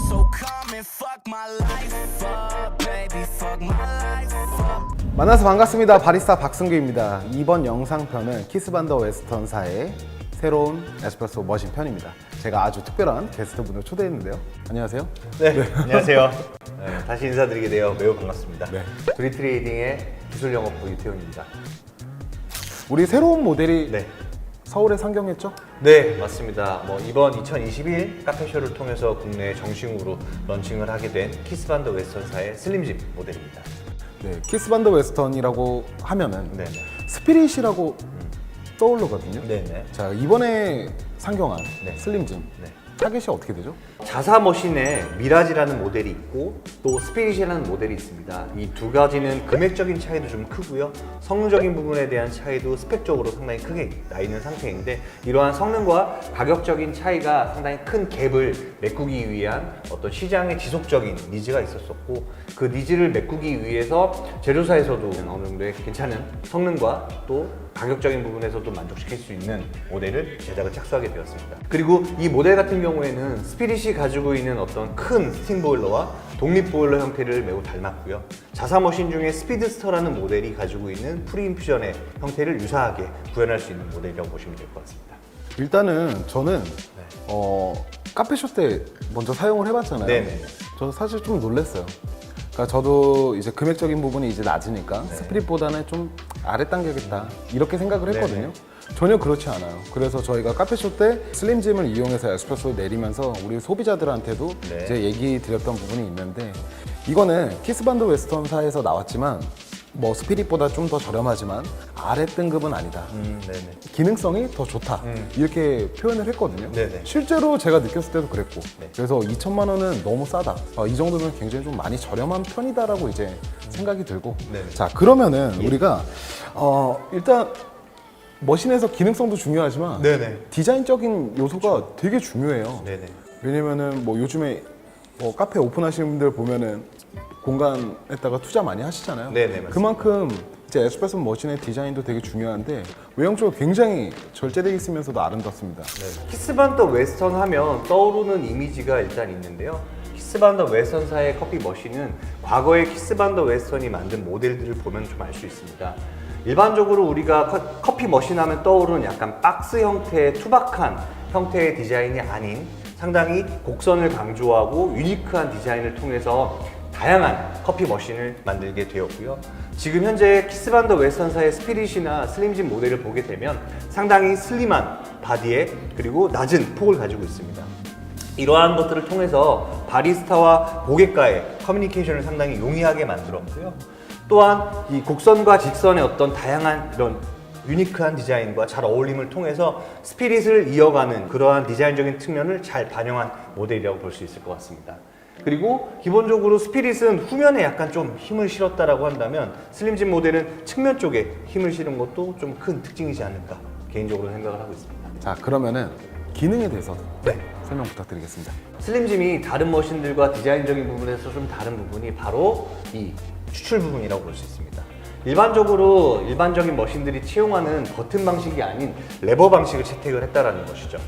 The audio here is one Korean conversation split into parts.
So come and fuck my life up, baby, fuck my life up. 만나서 반갑습니다. 바리스타 박승규입니다. 이번 영상편은 키스반더 웨스턴사의 새로운 에스프레소 머신 편입니다. 제가 아주 특별한 게스트분을 초대했는데요. 안녕하세요. 네, 안녕하세요. 네, 다시 인사드리게 되어 매우 반갑습니다. 네. 두리트레이딩의 기술영업부 유태훈입니다. 우리 새로운 모델이 네. 서울에 상경했죠? 네, 맞습니다. 이번 2021 카페쇼를 통해서 국내 정식으로 런칭을 하게 된 키스반더 웨스턴사의 슬림짐 모델입니다. 네, 키스반더 웨스턴이라고 하면은 네네. 스피릿이라고 떠오르거든요. 네네. 자, 이번에 상경한 네. 슬림짐 네. 타겟이 어떻게 되죠? 자사머신에 미라지라는 모델이 있고 또 스피릿이라는 모델이 있습니다. 이 두 가지는 금액적인 차이도 좀 크고요. 성능적인 부분에 대한 차이도 스펙적으로 상당히 크게 나 있는 상태인데 이러한 성능과 가격적인 차이가 상당히 큰 갭을 메꾸기 위한 어떤 시장의 지속적인 니즈가 있었었고 그 니즈를 메꾸기 위해서 제조사에서도 어느 정도의 괜찮은 성능과 또 가격적인 부분에서도 만족시킬 수 있는 모델을 제작을 착수하게 되었습니다. 그리고 이 모델 같은 경우에는 스피릿이 가지고 있는 어떤 큰 스팀 보일러와 독립 보일러 형태를 매우 닮았고요. 자사머신 중에 스피드스터라는 모델이 가지고 있는 프리인퓨전의 형태를 유사하게 구현할 수 있는 모델이라고 보시면 될 것 같습니다. 일단은 저는 카페쇼 때 먼저 사용을 해봤잖아요. 네네. 저는 사실 좀 놀랐어요. 그러니까 저도 이제 금액적인 부분이 이제 낮으니까 네. 스피릿보다는 좀 아래 단계겠다 이렇게 생각을 했거든요. 네네. 전혀 그렇지 않아요. 그래서 저희가 카페쇼 때 슬림짐을 이용해서 에스프레소를 내리면서 우리 소비자들한테도 네. 이제 얘기 드렸던 부분이 있는데 이거는 키스반더 웨스턴사에서 나왔지만 뭐 스피릿보다 좀 더 저렴하지만 아래 등급은 아니다. 네네. 기능성이 더 좋다 이렇게 표현을 했거든요. 네네. 실제로 제가 느꼈을 때도 그랬고 네. 그래서 2천만 원은 너무 싸다. 이 정도면 굉장히 좀 많이 저렴한 편이다라고 이제 생각이 들고 네네. 자 그러면은 우리가 일단 머신에서 기능성도 중요하지만 네네. 디자인적인 요소가 되게 중요해요. 네네. 왜냐면은 뭐 요즘에 뭐 카페 오픈하시는 분들 보면은 공간에다가 투자 많이 하시잖아요. 네네, 맞습니다. 그만큼 이제 에스프레소 머신의 디자인도 되게 중요한데 외형적으로 굉장히 절제되어 있으면서도 아름답습니다. 키스반더 웨스턴 하면 떠오르는 이미지가 일단 있는데요. 키스반더 웨스턴사의 커피 머신은 과거의 키스반더 웨스턴이 만든 모델들을 보면 좀 알 수 있습니다. 일반적으로 우리가 커피 머신 하면 떠오르는 약간 박스 형태의 투박한 형태의 디자인이 아닌 상당히 곡선을 강조하고 유니크한 디자인을 통해서 다양한 커피 머신을 만들게 되었고요. 지금 현재 키스반더 웨스턴사의 스피릿이나 슬림짐 모델을 보게 되면 상당히 슬림한 바디에 그리고 낮은 폭을 가지고 있습니다. 이러한 것들을 통해서 바리스타와 고객과의 커뮤니케이션을 상당히 용이하게 만들었고요. 또한 이 곡선과 직선의 어떤 다양한 이런 유니크한 디자인과 잘 어울림을 통해서 스피릿을 이어가는 그러한 디자인적인 측면을 잘 반영한 모델이라고 볼 수 있을 것 같습니다. 그리고 기본적으로 스피릿은 후면에 약간 좀 힘을 실었다라고 한다면 슬림짐 모델은 측면 쪽에 힘을 실은 것도 좀 큰 특징이지 않을까 개인적으로 생각을 하고 있습니다. 자 그러면은 기능에 대해서 네. 설명 부탁드리겠습니다. 슬림짐이 다른 머신들과 디자인적인 부분에서 좀 다른 부분이 바로 이 추출 부분이라고 볼 수 있습니다. 일반적인 머신들이 채용하는 버튼 방식이 아닌 레버 방식을 채택을 했다라는 것이죠.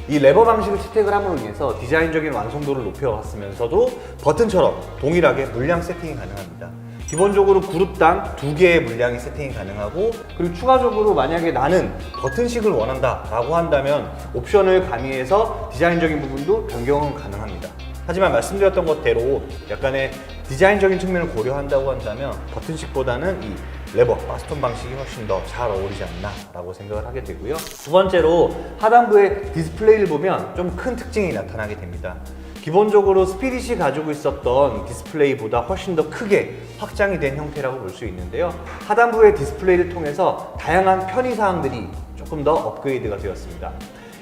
이 레버 방식을 채택을 함으로 인해서 디자인적인 완성도를 높여왔으면서도 버튼처럼 동일하게 물량 세팅이 가능합니다. 기본적으로 그룹당 2개의 물량이 세팅이 가능하고 그리고 추가적으로 만약에 나는 버튼식을 원한다 라고 한다면 옵션을 가미해서 디자인적인 부분도 변경은 가능합니다. 하지만 말씀드렸던 것대로 약간의 디자인적인 측면을 고려한다고 한다면 버튼식보다는 이 레버, 바스톤 방식이 훨씬 더 잘 어울리지 않나 라고 생각을 하게 되고요. 두 번째로 하단부의 디스플레이를 보면 좀 큰 특징이 나타나게 됩니다. 기본적으로 스피릿이 가지고 있었던 디스플레이보다 훨씬 더 크게 확장이 된 형태라고 볼 수 있는데요. 하단부의 디스플레이를 통해서 다양한 편의사항들이 조금 더 업그레이드가 되었습니다.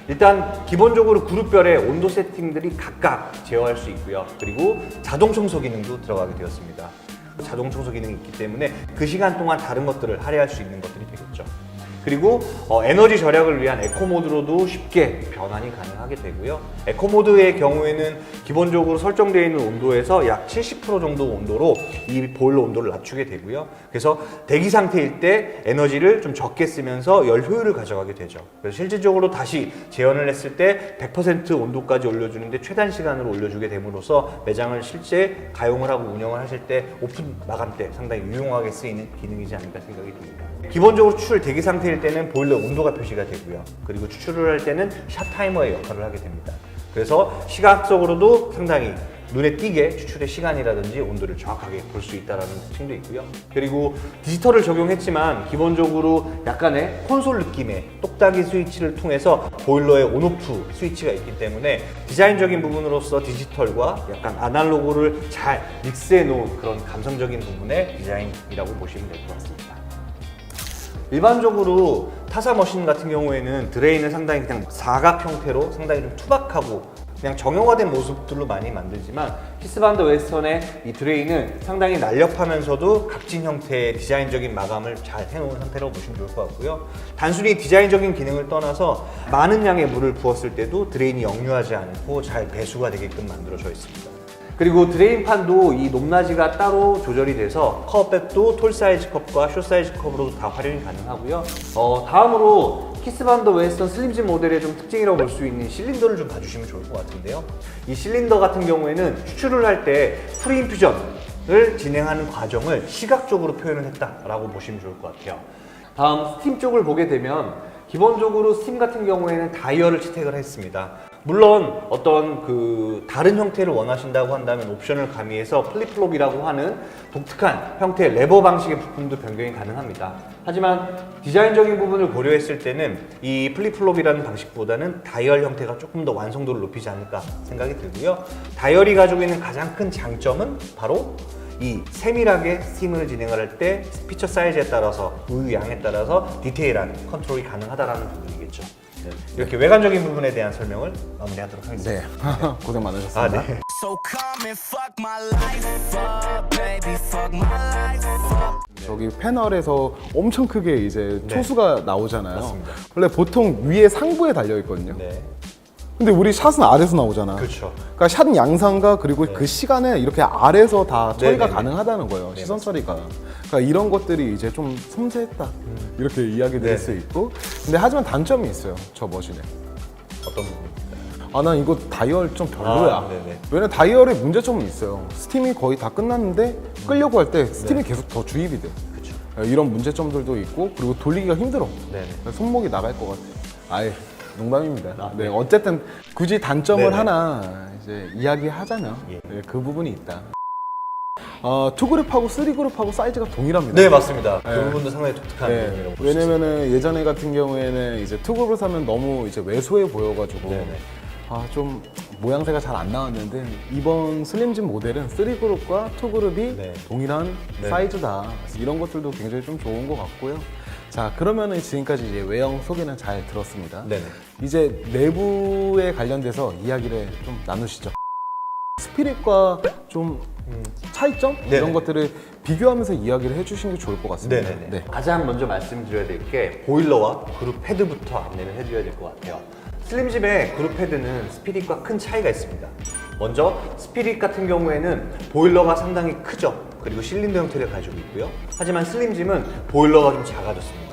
일단 기본적으로 그룹별의 온도 세팅들이 각각 제어할 수 있고요. 그리고 자동 청소 기능도 들어가게 되었습니다. 자동 청소 기능이 있기 때문에 그 시간 동안 다른 것들을 할애할 수 있는 것들이 되겠죠. 그리고 에너지 절약을 위한 에코 모드로도 쉽게 변환이 가능하게 되고요. 에코 모드의 경우에는 기본적으로 설정되어 있는 온도에서 약 70% 정도 온도로 이 보일러 온도를 낮추게 되고요. 그래서 대기 상태일 때 에너지를 좀 적게 쓰면서 열 효율을 가져가게 되죠. 그래서 실질적으로 다시 재현을 했을 때 100% 온도까지 올려주는데 최단 시간으로 올려주게 됨으로써 매장을 실제 가용을 하고 운영을 하실 때 오픈 마감 때 상당히 유용하게 쓰이는 기능이지 않을까 생각이 듭니다. 기본적으로 추출 대기 상태일 때는 보일러 온도가 표시가 되고요. 그리고 추출을 할 때는 샷 타이머의 역할을 하게 됩니다. 그래서 시각적으로도 상당히 눈에 띄게 추출의 시간이라든지 온도를 정확하게 볼 수 있다는 특징도 있고요. 그리고 디지털을 적용했지만 기본적으로 약간의 콘솔 느낌의 똑딱이 스위치를 통해서 보일러의 온오프 스위치가 있기 때문에 디자인적인 부분으로서 디지털과 약간 아날로그를 잘 믹스해 놓은 그런 감성적인 부분의 디자인이라고 보시면 될 것 같습니다. 일반적으로 타사 머신 같은 경우에는 드레인은 상당히 그냥 사각 형태로 상당히 좀 투박하고 그냥 정형화된 모습들로 많이 만들지만 키스반더 웨스턴의 이 드레인은 상당히 날렵하면서도 각진 형태의 디자인적인 마감을 잘 해놓은 상태라고 보시면 좋을 것 같고요. 단순히 디자인적인 기능을 떠나서 많은 양의 물을 부었을 때도 드레인이 역류하지 않고 잘 배수가 되게끔 만들어져 있습니다. 그리고 드레인판도 이 높낮이가 따로 조절이 돼서 컵백도 톨 사이즈 컵과 숏 사이즈 컵으로도 다 활용이 가능하고요. 다음으로 키스반더 웨스턴 슬림진 모델의 좀 특징이라고 볼 수 있는 실린더를 좀 봐주시면 좋을 것 같은데요. 이 실린더 같은 경우에는 추출을 할 때 프리인퓨전을 진행하는 과정을 시각적으로 표현을 했다라고 보시면 좋을 것 같아요. 다음 스팀 쪽을 보게 되면 기본적으로 스팀 같은 경우에는 다이얼을 채택을 했습니다. 물론 어떤 다른 형태를 원하신다고 한다면 옵션을 가미해서 플립플롭이라고 하는 독특한 형태의 레버 방식의 부품도 변경이 가능합니다. 하지만 디자인적인 부분을 고려했을 때는 이 플립플롭이라는 방식보다는 다이얼 형태가 조금 더 완성도를 높이지 않을까 생각이 들고요. 다이얼이 가지고 있는 가장 큰 장점은 바로 이 세밀하게 스팀을 진행을 할 때 피처 사이즈에 따라서 우유 양에 따라서 디테일한 컨트롤이 가능하다는 부분이겠죠. 이렇게 외관적인 부분에 대한 설명을 마무리하도록 하겠습니다. 네. 고생 많으셨습니다. 네. So come and fuck my life up, baby, fuck my life up. 저기 패널에서 엄청 크게 이제 네. 초수가 나오잖아요. 맞습니다. 원래 보통 위에 상부에 달려 있거든요. 네. 근데 우리 샷은 아래서 나오잖아. 그렇죠. 그러니까 샷 양상과 그리고 그 시간에 이렇게 아래서 다 처리가 네네네. 가능하다는 거예요. 네, 시선 처리가. 그러니까 이런 것들이 이제 좀 섬세했다. 이렇게 이야기 드릴 네네. 수 있고. 근데 하지만 단점이 있어요. 저 머신에. 어떤 부분입니까? 아, 난 이거 다이얼 좀 별로야. 네네. 왜냐면 다이얼에 문제점은 있어요. 스팀이 거의 다 끝났는데 끄려고 할 때 스팀이 계속 더 주입이 돼. 그렇죠. 이런 문제점들도 있고 그리고 돌리기가 힘들어. 네네. 손목이 나갈 것 같아. 아예 농담입니다. 네, 어쨌든 굳이 단점을 네네. 하나 이제 이야기하자면 예. 네, 그 부분이 있다. 투그룹하고 3그룹하고 사이즈가 동일합니다. 네, 맞습니다. 네. 그 부분도 상당히 독특한 네, 부분이라고 볼수 있습니다. 왜냐면은 예전에 같은 경우에는 이제 투그룹을 사면 너무 이제 왜소해 보여가지고 네네. 좀 모양새가 잘 안 나왔는데 이번 슬림진 모델은 3그룹과 투그룹이 네. 동일한 네. 사이즈다. 이런 것들도 굉장히 좀 좋은 것 같고요. 자, 그러면은 지금까지 이제 외형 소개는 잘 들었습니다. 네네. 이제 내부에 관련돼서 이야기를 좀 나누시죠. 스피릿과 좀 차이점 네네. 이런 것들을 비교하면서 이야기를 해주신 게 좋을 것 같습니다. 네네네. 네. 가장 먼저 말씀드려야 될 게 보일러와 그룹 헤드부터 안내를 해드려야 될 것 같아요. 슬림집의 그룹 헤드는 스피릿과 큰 차이가 있습니다. 먼저 스피릿 같은 경우에는 보일러가 상당히 크죠. 그리고 실린더 형태를 가지고 있고요. 하지만 슬림짐은 보일러가 좀 작아졌습니다.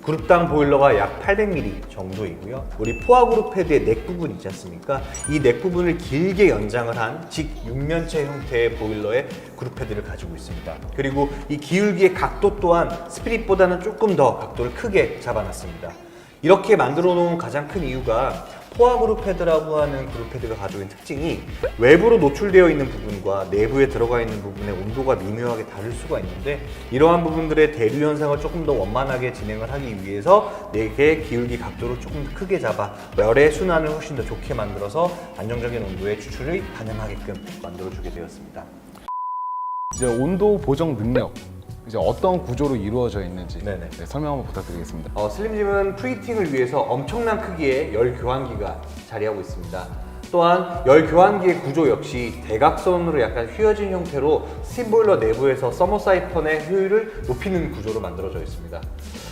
그룹당 보일러가 약 800mm 정도이고요. 우리 포화 그룹 헤드의 넥 부분 있지 않습니까? 이 넥 부분을 길게 연장을 한 직육면체 형태의 보일러의 그룹 헤드를 가지고 있습니다. 그리고 이 기울기의 각도 또한 스피릿보다는 조금 더 각도를 크게 잡아놨습니다. 이렇게 만들어 놓은 가장 큰 이유가 포화 그룹 헤드라고 하는 그룹 헤드가 가지고 있는 특징이 외부로 노출되어 있는 부분과 내부에 들어가 있는 부분의 온도가 미묘하게 다를 수가 있는데 이러한 부분들의 대류 현상을 조금 더 원만하게 진행을 하기 위해서 넥의 기울기 각도를 조금 더 크게 잡아 열의 순환을 훨씬 더 좋게 만들어서 안정적인 온도의 추출을 가능하게끔 만들어주게 되었습니다. 이제 온도 보정 능력 이제 어떤 구조로 이루어져 있는지 네네. 네, 설명 한번 부탁드리겠습니다. 슬림짐은 프리히팅을 위해서 엄청난 크기의 열 교환기가 자리하고 있습니다. 또한 열 교환기의 구조 역시 대각선으로 약간 휘어진 형태로 스팀 보일러 내부에서 서머 사이펀의 효율을 높이는 구조로 만들어져 있습니다.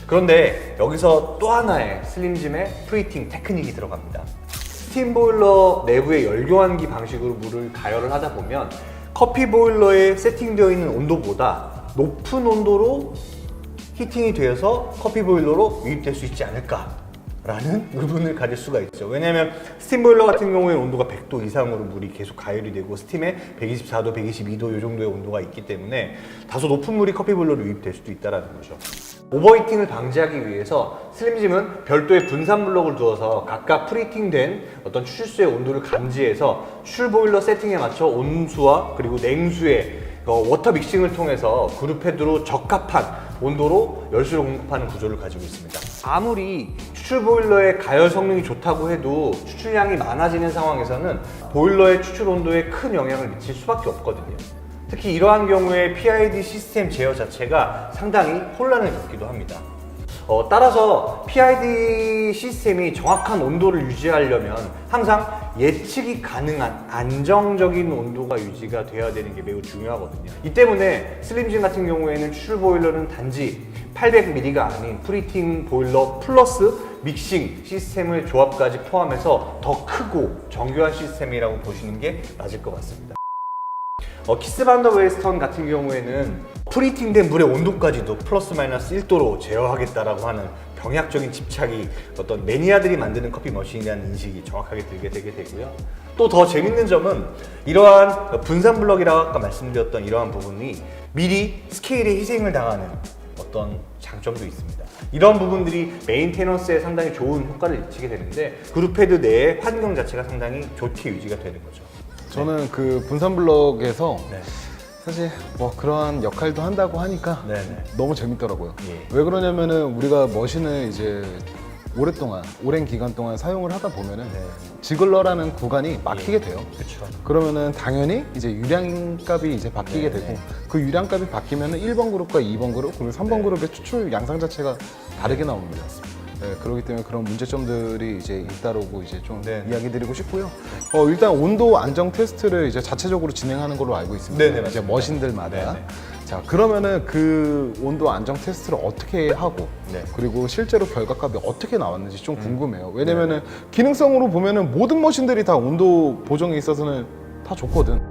그런데 여기서 또 하나의 슬림짐의 프리팅 테크닉이 들어갑니다. 스팀 보일러 내부의 열 교환기 방식으로 물을 가열을 하다 보면 커피 보일러에 세팅되어 있는 온도보다 높은 온도로 히팅이 되어서 커피 보일러로 유입될 수 있지 않을까라는 의문을 가질 수가 있죠. 왜냐하면 스팀 보일러 같은 경우에는 온도가 100도 이상으로 물이 계속 가열이 되고 스팀에 124도, 122도 이 정도의 온도가 있기 때문에 다소 높은 물이 커피 보일러로 유입될 수도 있다는 거죠. 오버히팅을 방지하기 위해서 슬림짐은 별도의 분산 블럭을 두어서 각각 프리팅된 어떤 추출수의 온도를 감지해서 추출 보일러 세팅에 맞춰 온수와 그리고 냉수의 워터 믹싱을 통해서 그룹 헤드로 적합한 온도로 열수를 공급하는 구조를 가지고 있습니다. 아무리 추출 보일러의 가열 성능이 좋다고 해도 추출량이 많아지는 상황에서는 보일러의 추출 온도에 큰 영향을 미칠 수밖에 없거든요. 특히 이러한 경우에 PID 시스템 제어 자체가 상당히 혼란을 겪기도 합니다. 따라서 PID 시스템이 정확한 온도를 유지하려면 항상 예측이 가능한 안정적인 온도가 유지가 되어야 되는 게 매우 중요하거든요. 이 때문에 슬림짐 같은 경우에는 추출 보일러는 단지 800ml가 아닌 프리팅 보일러 플러스 믹싱 시스템의 조합까지 포함해서 더 크고 정교한 시스템이라고 보시는 게 맞을 것 같습니다. 키스 반더 웨스턴 같은 경우에는 프리팅된 물의 온도까지도 플러스 마이너스 1도로 제어하겠다라고 하는 병약적인 집착이 어떤 매니아들이 만드는 커피 머신이라는 인식이 정확하게 들게 되게 되고요. 또 더 재밌는 점은 이러한 분산 블럭이라고 아까 말씀드렸던 이러한 부분이 미리 스케일에 희생을 당하는 어떤 장점도 있습니다. 이런 부분들이 메인테너스에 상당히 좋은 효과를 미치게 되는데 그룹 헤드 내의 환경 자체가 상당히 좋게 유지가 되는 거죠. 저는 그 분산 블럭에서 네. 사실 뭐 그러한 역할도 한다고 하니까 네네. 너무 재밌더라고요. 예. 왜 그러냐면은 우리가 머신을 이제 오랜 기간 동안 사용을 하다 보면은 네. 지글러라는 구간이 막히게 돼요. 그렇죠. 그러면은 당연히 이제 유량값이 이제 바뀌게 네, 되고 네. 그 유량값이 바뀌면은 1번 그룹과 2번 그룹 그리고 3번 네. 그룹의 추출 양상 자체가 다르게 나옵니다. 네, 그렇기 때문에 그런 문제점들이 이제 잇따르고 이제 좀 네. 이야기 드리고 싶고요. 일단 온도 안정 테스트를 이제 자체적으로 진행하는 걸로 알고 있습니다. 네, 네, 이제 맞습니다. 머신들마다. 네, 네. 자, 그러면은 그 온도 안정 테스트를 어떻게 하고 네. 그리고 실제로 결과값이 어떻게 나왔는지 좀 궁금해요. 왜냐면은 기능성으로 보면은 모든 머신들이 다 온도 보정에 있어서는 다 좋거든.